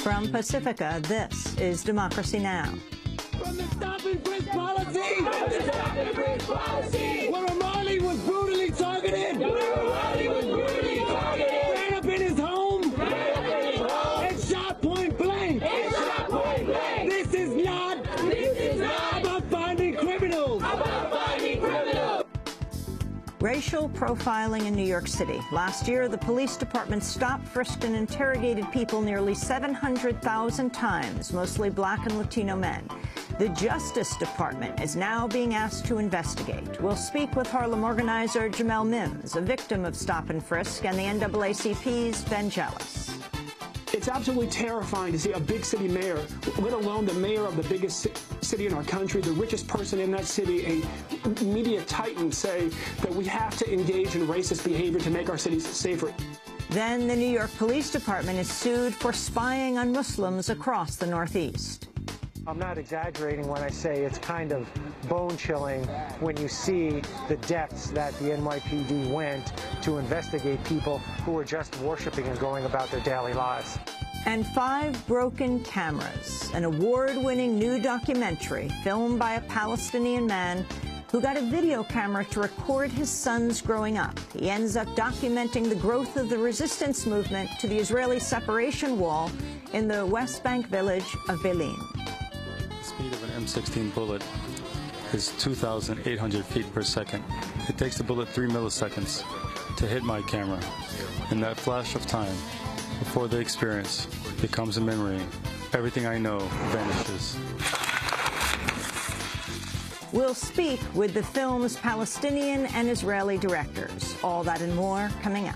From Pacifica, this is Democracy Now! From the stop and frisk policy! From the stop and frisk policy! Where O'Malley was brutally targeted! Ran up in his home! And shot point blank! This is not about finding criminals! Racial profiling in New York City. Last year, the police department stopped, frisked, and interrogated people nearly 700,000 times, mostly black and Latino men. The Justice Department is now being asked to investigate. We'll speak with Harlem organizer Jamel Mims, a victim of stop and frisk, and the NAACP's Ben Jealous. It's absolutely terrifying to see a big city mayor, let alone the mayor of the biggest city in our country, the richest person in that city, a media titan, say that we have to engage in racist behavior to make our cities safer. Then the New York Police Department is sued for spying on Muslims across the Northeast. I'm not exaggerating when I say it's kind of bone-chilling when you see the depths that the NYPD went to investigate people who were just worshiping and going about their daily lives. And 5 Broken Cameras, an award-winning new documentary filmed by a Palestinian man who got a video camera to record his sons growing up. He ends up documenting the growth of the resistance movement to the Israeli separation wall in the West Bank village of Belin. The speed of an M16 bullet is 2,800 feet per second. It takes the bullet 3 milliseconds to hit my camera. In that flash of time, before the experience becomes a memory, everything I know vanishes. We'll speak with the film's Palestinian and Israeli directors. All that and more coming up.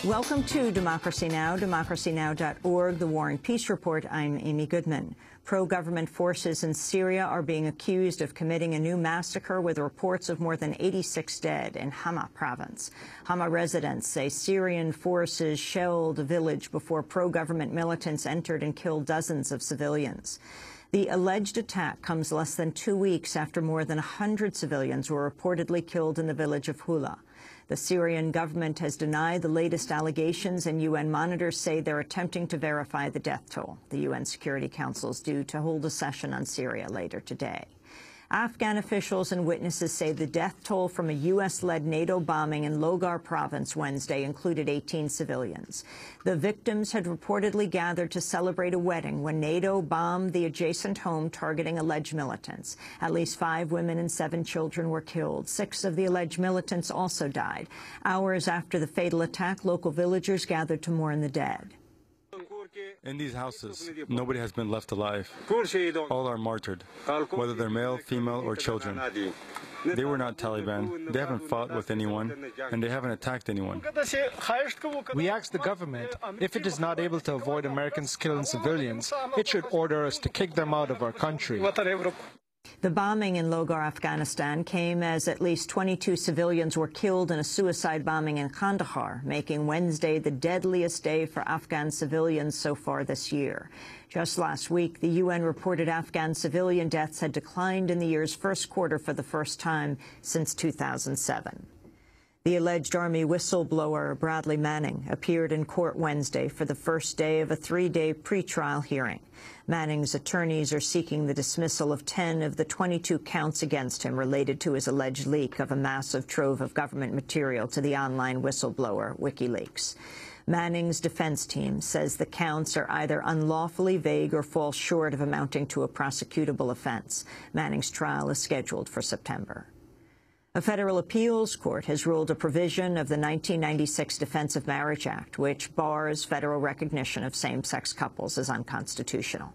Welcome to Democracy Now!, democracynow.org, The War and Peace Report. I'm Amy Goodman. Pro-government forces in Syria are being accused of committing a new massacre with reports of more than 86 dead in Hama province. Hama residents say Syrian forces shelled a village before pro-government militants entered and killed dozens of civilians. The alleged attack comes less than 2 weeks after more than 100 civilians were reportedly killed in the village of Hula. The Syrian government has denied the latest allegations, and UN monitors say they're attempting to verify the death toll. The UN Security Council is due to hold a session on Syria later today. Afghan officials and witnesses say the death toll from a U.S.-led NATO bombing in Logar province Wednesday included 18 civilians. The victims had reportedly gathered to celebrate a wedding when NATO bombed the adjacent home targeting alleged militants. At least 5 women and 7 children were killed. 6 of the alleged militants also died. Hours after the fatal attack, local villagers gathered to mourn the dead. In these houses, nobody has been left alive. All are martyred, whether they're male, female, or children. They were not Taliban. They haven't fought with anyone, and they haven't attacked anyone. We asked the government, if it is not able to avoid Americans killing civilians, it should order us to kick them out of our country. The bombing in Logar, Afghanistan, came as at least 22 civilians were killed in a suicide bombing in Kandahar, making Wednesday the deadliest day for Afghan civilians so far this year. Just last week, the UN reported Afghan civilian deaths had declined in the year's first quarter for the first time since 2007. The alleged Army whistleblower Bradley Manning appeared in court Wednesday for the first day of a 3-day pretrial hearing. Manning's attorneys are seeking the dismissal of 10 of the 22 counts against him related to his alleged leak of a massive trove of government material to the online whistleblower WikiLeaks. Manning's defense team says the counts are either unlawfully vague or fall short of amounting to a prosecutable offense. Manning's trial is scheduled for September. A federal appeals court has ruled a provision of the 1996 Defense of Marriage Act, which bars federal recognition of same-sex couples, as unconstitutional.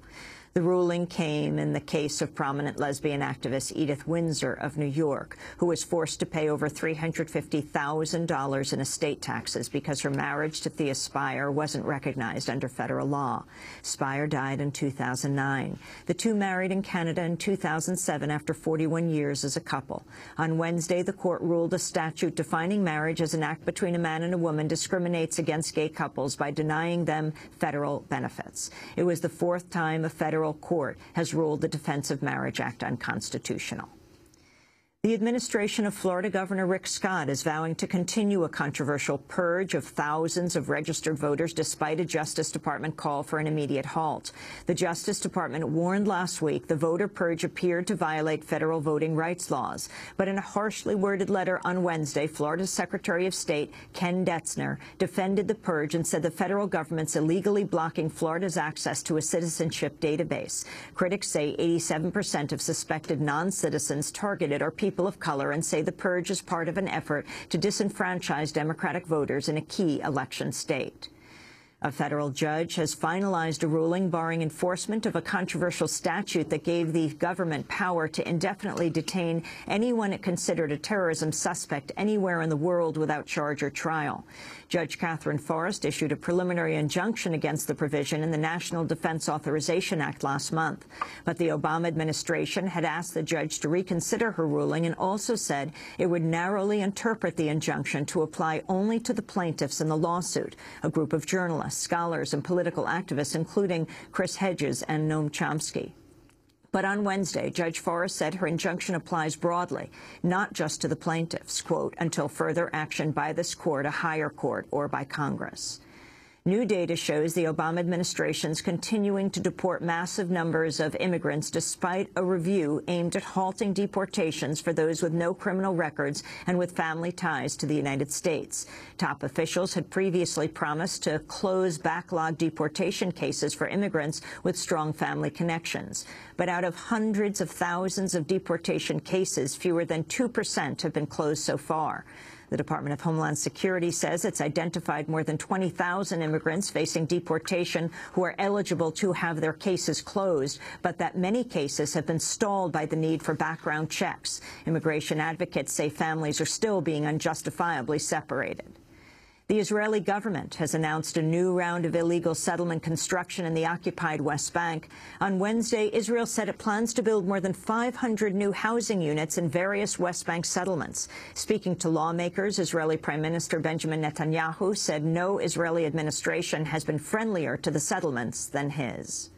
The ruling came in the case of prominent lesbian activist Edith Windsor of New York, who was forced to pay over $350,000 in estate taxes because her marriage to Thea Spire wasn't recognized under federal law. Spire died in 2009. The two married in Canada in 2007 after 41 years as a couple. On Wednesday, the court ruled a statute defining marriage as an act between a man and a woman discriminates against gay couples by denying them federal benefits. It was the 4th time a federal court has ruled the Defense of Marriage Act unconstitutional. The administration of Florida Governor Rick Scott is vowing to continue a controversial purge of thousands of registered voters despite a Justice Department call for an immediate halt. The Justice Department warned last week the voter purge appeared to violate federal voting rights laws. But in a harshly worded letter on Wednesday, Florida's Secretary of State, Ken Detzner, defended the purge and said the federal government's illegally blocking Florida's access to a citizenship database. Critics say 87% of suspected non-citizens targeted are people of color and say the purge is part of an effort to disenfranchise Democratic voters in a key election state. A federal judge has finalized a ruling barring enforcement of a controversial statute that gave the government power to indefinitely detain anyone it considered a terrorism suspect anywhere in the world without charge or trial. Judge Catherine Forrest issued a preliminary injunction against the provision in the National Defense Authorization Act last month. But the Obama administration had asked the judge to reconsider her ruling and also said it would narrowly interpret the injunction to apply only to the plaintiffs in the lawsuit, a group of journalists, scholars, and political activists, including Chris Hedges and Noam Chomsky. But on Wednesday, Judge Forrest said her injunction applies broadly, not just to the plaintiffs, quote, until further action by this court, a higher court, or by Congress. New data shows the Obama administration's continuing to deport massive numbers of immigrants despite a review aimed at halting deportations for those with no criminal records and with family ties to the United States. Top officials had previously promised to close backlog deportation cases for immigrants with strong family connections. But out of hundreds of thousands of deportation cases, fewer than 2% have been closed so far. The Department of Homeland Security says it's identified more than 20,000 immigrants facing deportation who are eligible to have their cases closed, but that many cases have been stalled by the need for background checks. Immigration advocates say families are still being unjustifiably separated. The Israeli government has announced a new round of illegal settlement construction in the occupied West Bank. On Wednesday, Israel said it plans to build more than 500 new housing units in various West Bank settlements. Speaking to lawmakers, Israeli Prime Minister Benjamin Netanyahu said no Israeli administration has been friendlier to the settlements than his.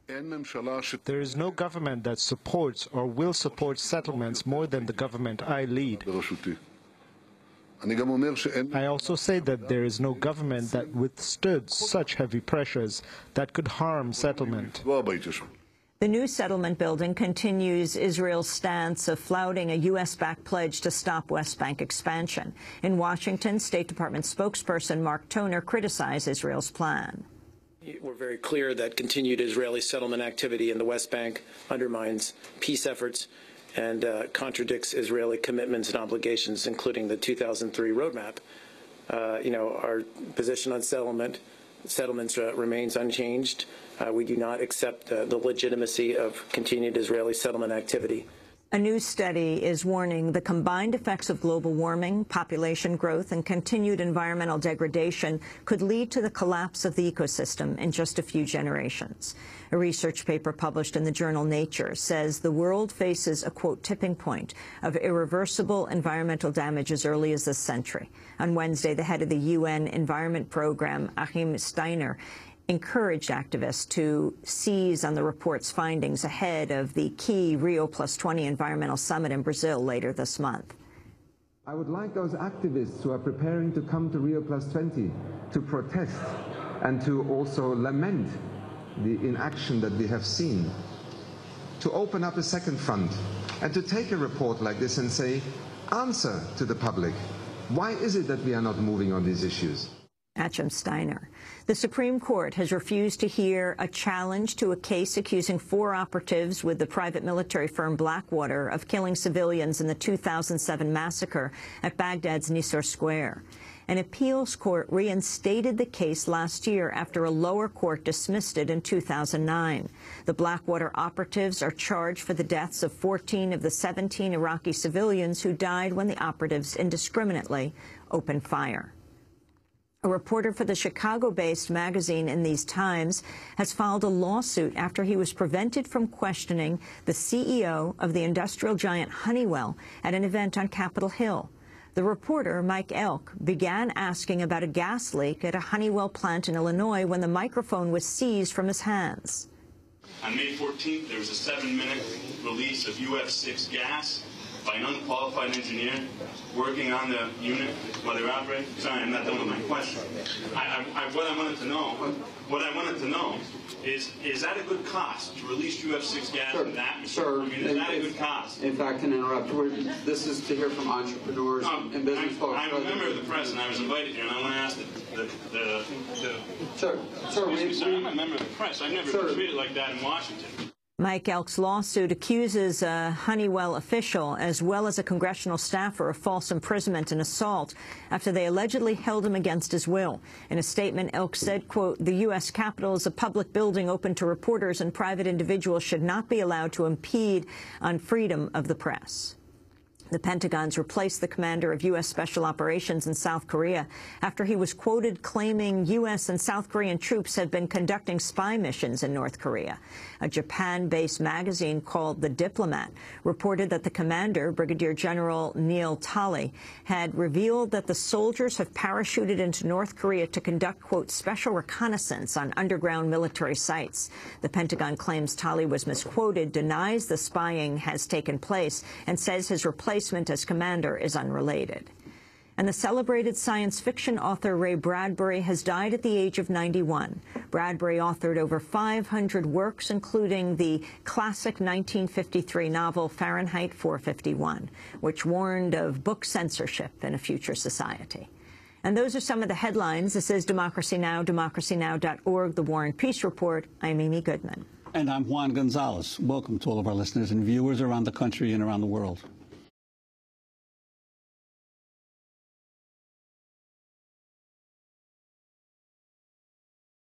There is no government that supports or will support settlements more than the government I lead. I also say that there is no government that withstood such heavy pressures that could harm settlement. The new settlement building continues Israel's stance of flouting a U.S.-backed pledge to stop West Bank expansion. In Washington, State Department spokesperson Mark Toner criticized Israel's plan. We're very clear that continued Israeli settlement activity in the West Bank undermines peace efforts and contradicts Israeli commitments and obligations, including the 2003 roadmap. Our position on settlements remains unchanged. We do not accept the legitimacy of continued Israeli settlement activity. A new study is warning the combined effects of global warming, population growth, and continued environmental degradation could lead to the collapse of the ecosystem in just a few generations. A research paper published in the journal Nature says the world faces a, quote, tipping point of irreversible environmental damage as early as this century. On Wednesday, the head of the UN Environment Program, Achim Steiner, encouraged activists to seize on the report's findings ahead of the key Rio+20 environmental summit in Brazil later this month. I would like those activists who are preparing to come to Rio+20 to protest and to also lament the inaction that we have seen, to open up a second front and to take a report like this and say, answer to the public. Why is it that we are not moving on these issues? Achim Steiner. The Supreme Court has refused to hear a challenge to a case accusing 4 operatives with the private military firm Blackwater of killing civilians in the 2007 massacre at Baghdad's Nisour Square. An appeals court reinstated the case last year after a lower court dismissed it in 2009. The Blackwater operatives are charged for the deaths of 14 of the 17 Iraqi civilians who died when the operatives indiscriminately opened fire. A reporter for the Chicago-based magazine In These Times has filed a lawsuit after he was prevented from questioning the CEO of the industrial giant Honeywell at an event on Capitol Hill. The reporter, Mike Elk, began asking about a gas leak at a Honeywell plant in Illinois when the microphone was seized from his hands. On May 14th, there was a 7-minute release of UF6 gas by an unqualified engineer working on the unit while they were operating? Sorry, I'm not done with my question. What I wanted to know is that a good cost to release UF6 gas in the atmosphere? Sir, I mean, is that a good cost? If I can interrupt, this is to hear from entrepreneurs and business folks. I'm a member of the press, and I was invited here, and I want to ask Sir, I'm a member of the press. I've never been treated like that in Washington. Mike Elk's lawsuit accuses a Honeywell official as well as a congressional staffer of false imprisonment and assault after they allegedly held him against his will. In a statement, Elk said, quote, "The U.S. Capitol is a public building open to reporters, and private individuals should not be allowed to impede on freedom of the press." The Pentagon's replaced the commander of U.S. Special Operations in South Korea after he was quoted claiming U.S. and South Korean troops had been conducting spy missions in North Korea. A Japan-based magazine called The Diplomat reported that the commander, Brigadier General Neil Talley, had revealed that the soldiers have parachuted into North Korea to conduct, quote, special reconnaissance on underground military sites. The Pentagon claims Talley was misquoted, denies the spying has taken place, and says his replacement as commander is unrelated. And the celebrated science fiction author Ray Bradbury has died at the age of 91. Bradbury authored over 500 works, including the classic 1953 novel Fahrenheit 451, which warned of book censorship in a future society. And those are some of the headlines. This is Democracy Now!, democracynow.org, The War and Peace Report. I'm Amy Goodman. And I'm Juan Gonzalez. Welcome to all of our listeners and viewers around the country and around the world.